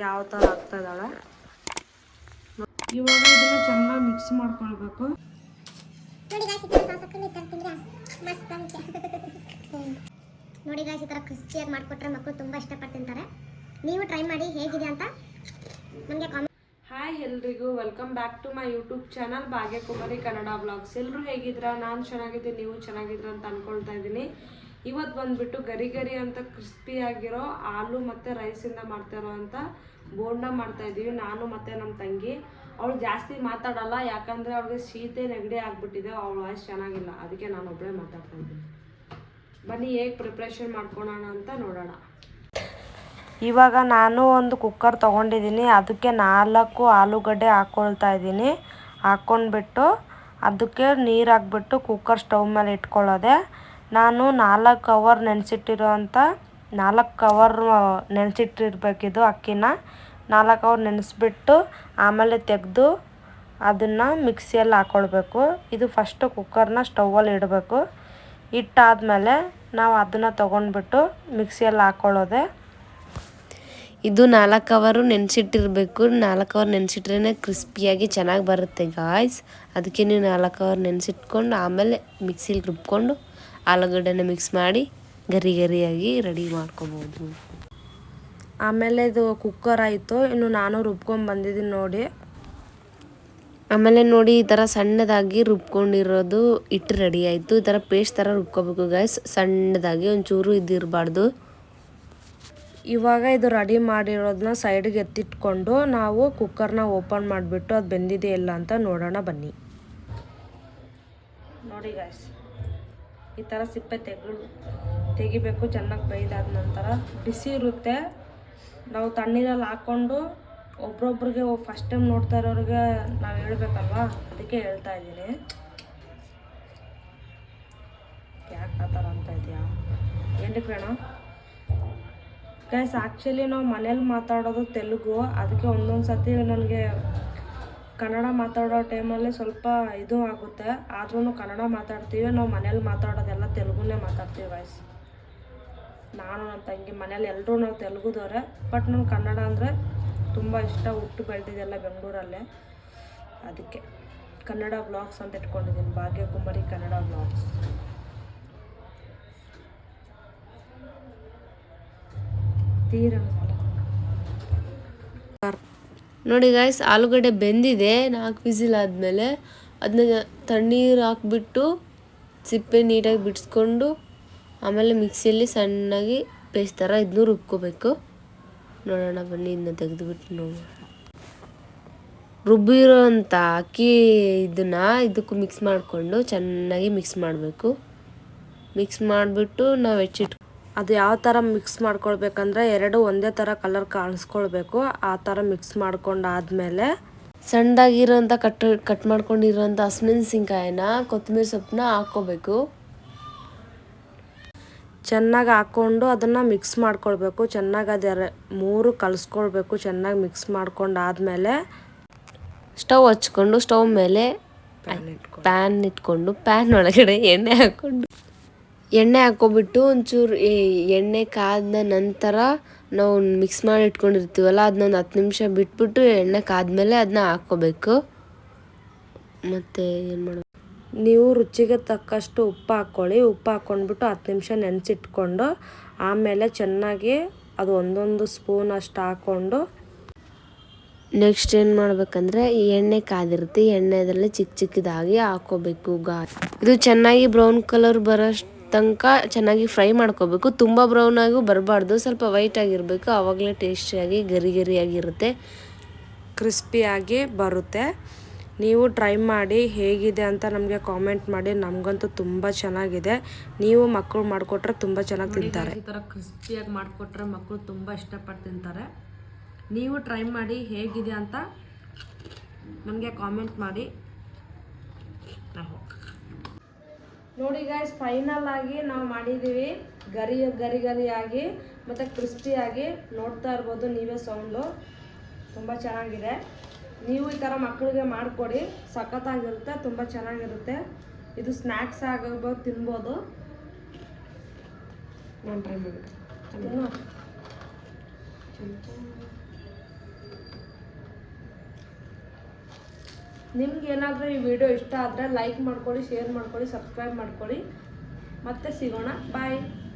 ಯಾವ ಥರ ಆಗ್ತಾ ಇದ್ದಾಳೆ. ಇವಾಗ ಇದನ್ನು ಚೆನ್ನಾಗಿ ಮಿಕ್ಸ್ ಮಾಡ್ಕೊಳ್ಬೇಕು. ನೋಡಿ ಗಾಯ್ಸ್, ಈ ಥರ ಕ್ರಿಸ್ಪಿಯಾಗಿ ಮಾಡಿಕೊಟ್ರೆ ಮಕ್ಕಳು ತುಂಬ ಇಷ್ಟಪಟ್ಟು ತಿಂತಾರೆ. ನೀವು ಟ್ರೈ ಮಾಡಿ ಹೇಗಿದೆ ಅಂತ ನನಗೆ ಕಾಮೆಂಟ್. ಹಾಯ್ ಎಲ್ರಿಗೂ, welcome back to my YouTube channel Bhagyakumari Kannada blogs. ಎಲ್ಲರೂ ಹೇಗಿದ್ದೀರಾ? ನಾನು ಚೆನ್ನಾಗಿದ್ದೀನಿ, ನೀವು ಚೆನ್ನಾಗಿದ್ದೀರಾ ಅಂತ ಅಂದ್ಕೊಳ್ತಾ ಇದ್ದೀನಿ. ಇವತ್ತು ಬಂದುಬಿಟ್ಟು ಗರಿ ಗರಿ ಅಂತ ಕ್ರಿಸ್ಪಿಯಾಗಿರೋ ಆಲೂ ಮತ್ತು ರೈಸಿಂದ ಮಾಡ್ತಾಯಿರೋ ಅಂತ ಬೋಂಡ ಮಾಡ್ತಾಯಿದ್ದೀವಿ ನಾನು ಮತ್ತು ನಮ್ಮ ತಂಗಿ. ಅವಳು ಜಾಸ್ತಿ ಮಾತಾಡಲ್ಲ, ಯಾಕಂದರೆ ಅವಳಿಗೆ ಶೀತ ನೆಗಡಿ ಆಗಿಬಿಟ್ಟಿದೆ. ಅವಳು ವಾಯ್ಸ್ ಚೆನ್ನಾಗಿಲ್ಲ, ಅದಕ್ಕೆ ನಾನು ಒಬ್ಬಳೇ ಮಾತಾಡ್ತಾ ಇದ್ದೀನಿ. ಬನ್ನಿ ಹೇಗೆ ಪ್ರಿಪ್ರೇಷನ್ ಮಾಡ್ಕೊಳ್ಳೋಣ ಅಂತ ನೋಡೋಣ. ಇವಾಗ ನಾನು ಒಂದು ಕುಕ್ಕರ್ ತೊಗೊಂಡಿದ್ದೀನಿ, ಅದಕ್ಕೆ 4 ಆಲೂಗಡ್ಡೆ ಹಾಕ್ಕೊಳ್ತಾ ಇದ್ದೀನಿ. ಹಾಕ್ಕೊಂಡ್ಬಿಟ್ಟು ಅದಕ್ಕೆ ನೀರು ಹಾಕ್ಬಿಟ್ಟು ಕುಕ್ಕರ್ ಸ್ಟವ್ ಮೇಲೆ ಇಟ್ಕೊಳ್ಳೋದೆ. ನಾನು 4 ಅವರ್ ನೆನೆಸಿಟ್ಟಿರೋ ಅಂಥ 4 ಅವರ್ ನೆನೆಸಿಟ್ಟಿರ್ಬೇಕಿದು ಅಕ್ಕಿನ. 4 ಅವರ್ ನೆನೆಸ್ಬಿಟ್ಟು ಆಮೇಲೆ ತೆಗೆದು ಅದನ್ನು ಮಿಕ್ಸಿಯಲ್ಲಿ ಹಾಕ್ಕೊಳ್ಬೇಕು. ಇದು ಫಸ್ಟು ಕುಕ್ಕರ್ನ ಸ್ಟವಲ್ಲಿ ಇಡಬೇಕು. ಇಟ್ಟಾದಮೇಲೆ ನಾವು ಅದನ್ನು ತೊಗೊಂಡ್ಬಿಟ್ಟು ಮಿಕ್ಸಿಯಲ್ಲಿ ಹಾಕ್ಕೊಳ್ಳೋದೆ. ಇದು 4 ಅವರು ನೆನೆಸಿಟ್ಟಿರಬೇಕು. 4 ಅವರ್ ನೆನೆಸಿಟ್ರೇ ಕ್ರಿಸ್ಪಿಯಾಗಿ ಚೆನ್ನಾಗಿ ಬರುತ್ತೆ ಗಾಯ್ಸ್. ಅದಕ್ಕೆ ನೀವು 4 ಅವರ್ ನೆನೆಸಿಟ್ಕೊಂಡು ಆಮೇಲೆ ಮಿಕ್ಸಿಲಿ ರುಬ್ಕೊಂಡು ಆಲೂಗಡ್ಡೆನ ಮಿಕ್ಸ್ ಮಾಡಿ ಗರಿ ಗರಿಯಾಗಿ ರೆಡಿ ಮಾಡ್ಕೊಬೋದು. ಆಮೇಲೆ ಇದು ಕುಕ್ಕರ್ ಆಯಿತು. ಇನ್ನು ನಾನು ರುಬ್ಕೊಂಡು ಬಂದಿದ್ದೀನಿ ನೋಡಿ. ಆಮೇಲೆ ನೋಡಿ, ಈ ಥರ ಸಣ್ಣದಾಗಿ ರುಬ್ಕೊಂಡಿರೋದು ಹಿಟ್ಟು ರೆಡಿ ಆಯಿತು. ಈ ಥರ ಪೇಸ್ಟ್ ಥರ ರುಬ್ಕೋಬೇಕು ಗಾಯ್ಸ್, ಸಣ್ಣದಾಗಿ, ಒಂಚೂರು ಇದಿರಬಾರ್ದು. ಇವಾಗ ಇದು ರೆಡಿ ಮಾಡಿರೋದನ್ನ ಸೈಡಿಗೆ ಎತ್ತಿಟ್ಕೊಂಡು ನಾವು ಕುಕ್ಕರ್ನ ಓಪನ್ ಮಾಡಿಬಿಟ್ಟು ಅದು ಬೆಂದಿದೆ ಇಲ್ಲ ಅಂತ ನೋಡೋಣ ಬನ್ನಿ. ನೋಡಿ ಗಾಯ್ಸ್, ಈ ಥರ ಸಿಪ್ಪೆ ತೆಗಿಬೇಕು. ಚೆನ್ನಾಗಿ ಬೇಯ್ದಾದ ನಂತರ ಬಿಸಿ ಇರುತ್ತೆ. ನಾವು ತಣ್ಣೀರಲ್ಲಿ ಹಾಕ್ಕೊಂಡು ಒಬ್ರೊಬ್ರಿಗೆ ಫಸ್ಟ್ ಟೈಮ್ ನೋಡ್ತಾ ಇರೋರಿಗೆ ನಾವು ಹೇಳ್ಬೇಕಲ್ವಾ, ಅದಕ್ಕೆ ಹೇಳ್ತಾ ಇದ್ದೀನಿ. ಯಾಕೆ ಆ ಥರ ಅಂತ ಇದೆಯಾ ಏನಕ್ಕೆ ಬೇಡ ಗೈಸ್? ಆ್ಯಕ್ಚುಲಿ ನಾವು ಮನೇಲಿ ಮಾತಾಡೋದು ತೆಲುಗು, ಅದಕ್ಕೆ ಒಂದೊಂದು ಸತಿ ನನಗೆ ಕನ್ನಡ ಮಾತಾಡೋ ಟೈಮಲ್ಲಿ ಸ್ವಲ್ಪ ಇದು ಆಗುತ್ತೆ. ಆದ್ರೂ ಕನ್ನಡ ಮಾತಾಡ್ತೀವಿ. ನಾವು ಮನೇಲಿ ಮಾತಾಡೋದೆಲ್ಲ ತೆಲುಗುನೇ ಮಾತಾಡ್ತೀವಿ ಗೈಸ್. ನಾನು ನನ್ನ ತಂಗಿ ಮನೇಲಿ ಎಲ್ಲರೂ ನಾವು ತೆಲುಗುದವ್ರೆ. ಬಟ್ ನನಗೆ ಕನ್ನಡ ಅಂದರೆ ತುಂಬ ಇಷ್ಟ. ಹುಟ್ಟು ಬೆಳೆದಿದ್ದೆಲ್ಲ ಬೆಂಗಳೂರಲ್ಲೇ, ಅದಕ್ಕೆ ಕನ್ನಡ ಬ್ಲಾಗ್ಸ್ ಅಂತ ಇಟ್ಕೊಂಡಿದ್ದೀನಿ, ಭಾಗ್ಯಕುಮಾರಿ ಕನ್ನಡ ಬ್ಲಾಗ್ಸ್. ನೋಡಿ ಗಾಯ್ಸ್, ಆಲೂಗಡ್ಡೆ ಬೆಂದಿದೆ. 4 ವಿಸಿಲ್ ಆದಮೇಲೆ ಅದನ್ನ ತಣ್ಣೀರು ಹಾಕ್ಬಿಟ್ಟು ಸಿಪ್ಪೆ ನೀಟಾಗಿ ಬಿಡಿಸ್ಕೊಂಡು ಆಮೇಲೆ ಮಿಕ್ಸಿಯಲ್ಲಿ ಸಣ್ಣಾಗಿ ಪೇಸ್ಟ್ ಥರ ಇದನ್ನು ರುಬ್ಕೋಬೇಕು. ನೋಡೋಣ ಬನ್ನಿ, ಇದನ್ನ ತೆಗೆದುಬಿಟ್ಟು ನೋಡೋಣ. ರುಬ್ಬಿರೋ ಅಂಥ ಅಕ್ಕಿ ಇದನ್ನು ಇದಕ್ಕೂ ಮಿಕ್ಸ್ ಮಾಡಿಕೊಂಡು ಚೆನ್ನಾಗಿ ಮಿಕ್ಸ್ ಮಾಡಬೇಕು. ಮಿಕ್ಸ್ ಮಾಡಿಬಿಟ್ಟು ನಾವು ಅದು ಯಾವ ಥರ ಮಿಕ್ಸ್ ಮಾಡ್ಕೊಳ್ಬೇಕಂದ್ರೆ 2 ಒಂದೇ ಥರ ಕಲರ್ ಕಾಣಿಸ್ಕೊಳ್ಬೇಕು. ಆ ಥರ ಮಿಕ್ಸ್ ಮಾಡ್ಕೊಂಡಾದ್ಮೇಲೆ ಸಣ್ಣದಾಗಿರೋಂಥ ಕಟ್ ಮಾಡ್ಕೊಂಡಿರೋಂಥ ಹಸಿಮೆಣಸಿನ್ಕಾಯಿನ, ಕೊತ್ತಂಬರಿ ಸೊಪ್ಪನ್ನ ಹಾಕ್ಕೋಬೇಕು. ಚೆನ್ನಾಗಿ ಹಾಕ್ಕೊಂಡು ಅದನ್ನು ಮಿಕ್ಸ್ ಮಾಡ್ಕೊಳ್ಬೇಕು. ಚೆನ್ನಾಗಿ ಅದು 3 ಕಲಿಸ್ಕೊಳ್ಬೇಕು. ಚೆನ್ನಾಗಿ ಮಿಕ್ಸ್ ಮಾಡ್ಕೊಂಡಾದ್ಮೇಲೆ ಸ್ಟವ್ ಹಚ್ಕೊಂಡು ಸ್ಟವ್ ಮೇಲೆ ಪ್ಯಾನ್ ಇಟ್ಕೊಂಡು ಪ್ಯಾನ್ ಒಳಗಡೆ ಎಣ್ಣೆ ಹಾಕ್ಕೊಬಿಟ್ಟು ಒಂಚೂರು ಎಣ್ಣೆ ಕಾದ ನಂತರ ನಾವು ಮಿಕ್ಸ್ ಮಾಡಿ ಇಟ್ಕೊಂಡಿರ್ತೀವಲ್ಲ, ಅದನ್ನೊಂದು 10 ನಿಮಿಷ ಬಿಟ್ಬಿಟ್ಟು ಎಣ್ಣೆ ಕಾದ್ಮೇಲೆ ಅದನ್ನ ಹಾಕ್ಕೋಬೇಕು. ಮತ್ತು ಏನು ಮಾಡಬೇಕು, ನೀವು ರುಚಿಗೆ ತಕ್ಕಷ್ಟು ಉಪ್ಪು ಹಾಕ್ಕೊಳ್ಳಿ. ಉಪ್ಪು ಹಾಕ್ಕೊಂಡ್ಬಿಟ್ಟು 10 ನಿಮಿಷ ನೆನೆಸಿಟ್ಕೊಂಡು ಆಮೇಲೆ ಚೆನ್ನಾಗಿ ಅದು ಒಂದೊಂದು ಸ್ಪೂನ್ ಅಷ್ಟು ಹಾಕ್ಕೊಂಡು ನೆಕ್ಸ್ಟ್ ಏನು ಮಾಡಬೇಕಂದ್ರೆ, ಈ ಎಣ್ಣೆ ಕಾದಿರುತ್ತೆ, ಎಣ್ಣೆದಲ್ಲೇ ಚಿಕ್ಕದಾಗಿ ಹಾಕ್ಕೋಬೇಕು. ಇದು ಚೆನ್ನಾಗಿ ಬ್ರೌನ್ ಕಲರ್ ಬರೋ ತನಕ ಚೆನ್ನಾಗಿ ಫ್ರೈ ಮಾಡ್ಕೋಬೇಕು. ತುಂಬ ಬ್ರೌನ್ ಆಗೂ ಬರಬಾರ್ದು, ಸ್ವಲ್ಪ ವೈಟ್ ಆಗಿರಬೇಕು. ಆವಾಗಲೇ ಟೇಸ್ಟಿಯಾಗಿ ಗರಿ ಗರಿಯಾಗಿರುತ್ತೆ, ಕ್ರಿಸ್ಪಿಯಾಗಿ ಬರುತ್ತೆ. ನೀವು ಟ್ರೈ ಮಾಡಿ ಹೇಗಿದೆ ಅಂತ ನಮಗೆ ಕಾಮೆಂಟ್ ಮಾಡಿ. ನಮಗಂತೂ ತುಂಬ ಚೆನ್ನಾಗಿದೆ. ನೀವು ಮಕ್ಕಳು ಮಾಡಿಕೊಟ್ರೆ ತುಂಬ ಚೆನ್ನಾಗಿ ತಿಂತಾರೆ. ಈ ಥರ ಕ್ರಿಸ್ಪಿಯಾಗಿ ಮಾಡಿಕೊಟ್ರೆ ಮಕ್ಕಳು ತುಂಬ ಇಷ್ಟಪಟ್ಟು ತಿಂತಾರೆ. ನೀವು ಟ್ರೈ ಮಾಡಿ ಹೇಗಿದೆ ಅಂತ ನನಗೆ ಕಾಮೆಂಟ್ ಮಾಡಿ. ನೋಡಿ ಗಾಯ್ಸ್, ಫೈನಲ್ ಆಗಿ ನಾವು ಮಾಡಿದ್ದೀವಿ. ಗರಿಯಾಗಿ ಮತ್ತು ಕ್ರಿಸ್ಪಿಯಾಗಿ ನೋಡ್ತಾ ಇರ್ಬೋದು ನೀವೇ ಸೌಂಡು. ತುಂಬ ಚೆನ್ನಾಗಿದೆ. ನೀವು ಈ ಥರ ಮಕ್ಕಳಿಗೆ ಮಾಡಿಕೊಡಿ, ಸಖತ್ತಾಗಿರುತ್ತೆ, ತುಂಬ ಚೆನ್ನಾಗಿರುತ್ತೆ. ಇದು ಸ್ನ್ಯಾಕ್ಸ್ ಆಗಬಹುದು, ತಿನ್ಬೋದು. ನಾನು ಟ್ರೈ ಮಾಡಿ ನಿಮ್ಗೆ ಏನಾದರೂ ಈ ವಿಡಿಯೋ ಇಷ್ಟ ಆದರೆ ಲೈಕ್ ಮಾಡ್ಕೊಳ್ಳಿ, ಶೇರ್ ಮಾಡ್ಕೊಳ್ಳಿ, ಸಬ್ಸ್ಕ್ರೈಬ್ ಮಾಡ್ಕೊಳ್ಳಿ. ಮತ್ತೆ ಸಿಗೋಣ. ಬಾಯ್.